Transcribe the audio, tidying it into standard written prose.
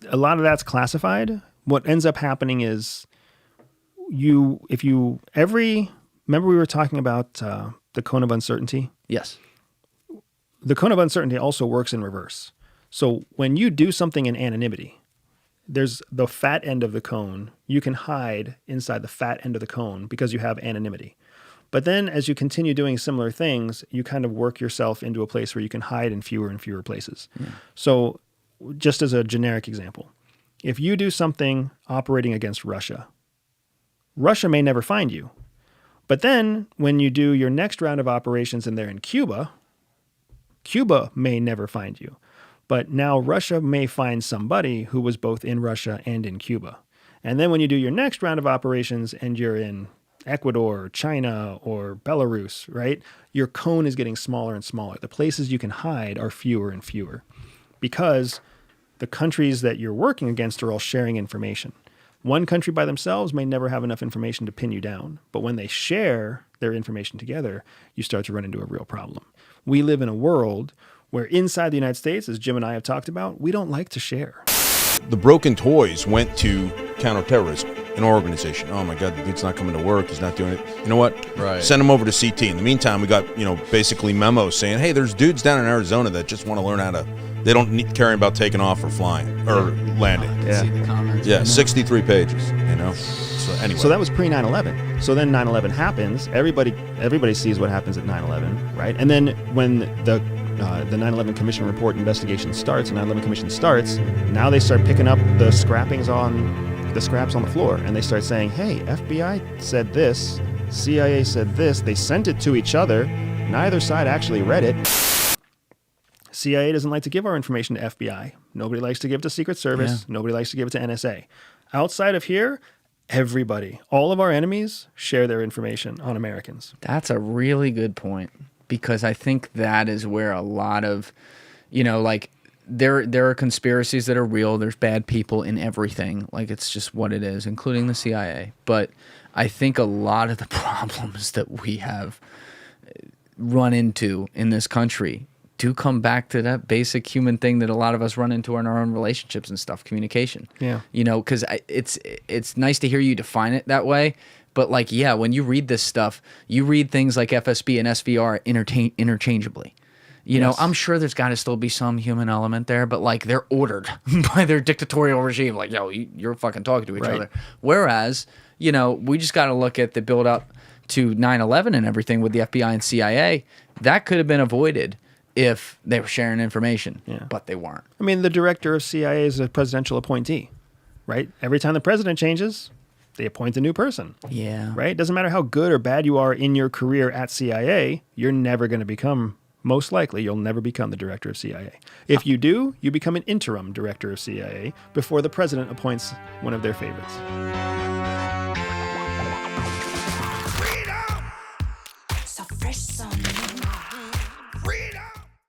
a lot of that's classified. What ends up happening is remember we were talking about the cone of uncertainty? Yes. The cone of uncertainty also works in reverse. So when you do something in anonymity, there's the fat end of the cone. You can hide inside the fat end of the cone because you have anonymity. But then as you continue doing similar things, you kind of work yourself into a place where you can hide in fewer and fewer places. Yeah. So just as a generic example, if you do something operating against Russia, Russia may never find you. But then when you do your next round of operations and they're in Cuba, Cuba may never find you. But now Russia may find somebody who was both in Russia and in Cuba. And then when you do your next round of operations and you're in Ecuador, China, or Belarus, right? Your cone is getting smaller and smaller. The places you can hide are fewer and fewer because the countries that you're working against are all sharing information. One country by themselves may never have enough information to pin you down, but when they share their information together, you start to run into a real problem. We live in a world where inside the United States, as Jim and I have talked about, we don't like to share. The broken toys went to counterterrorism, an organization. Oh my God, the dude's not coming to work. He's not doing it. You know what? Right. Send him over to CT. In the meantime, we got, basically memos saying, hey, there's dudes down in Arizona that just want to learn how to, they don't need caring about taking off or flying or landing. Yeah. See the comments. Yeah, 63 pages, So anyway. So that was pre 9/11. So then 9/11 happens. Everybody sees what happens at 9/11, right? And then when the 9/11 Commission report investigation starts, 9/11 Commission starts, now they start picking up the scraps on the floor, and they start saying, hey, FBI said this, CIA said this, they sent it to each other, neither side actually read it. CIA doesn't like to give our information to FBI. Nobody likes to give it to Secret Service. Yeah. Nobody likes to give it to NSA. Outside of here, everybody, all of our enemies share their information on Americans. That's a really good point, because I think that is where a lot of, there are conspiracies that are real. There's bad people in everything. Like, it's just what it is, including the CIA. But I think a lot of the problems that we have run into in this country do come back to that basic human thing that a lot of us run into in our own relationships and stuff, communication. Yeah. Because it's nice to hear you define it that way. But when you read this stuff, you read things like FSB and SVR interchangeably. Yes. I'm sure there's got to still be some human element there, but they're ordered by their dictatorial regime. You're fucking talking to each other. Whereas, we just got to look at the build up to 9/11 and everything with the FBI and CIA. That could have been avoided if they were sharing information, but they weren't. I mean, the director of CIA is a presidential appointee, right? Every time the president changes, they appoint a new person. Yeah. Right? Doesn't matter how good or bad you are in your career at CIA, you're never going to become, most likely, you'll never become the director of CIA. If you do, you become an interim director of CIA before the president appoints one of their favorites.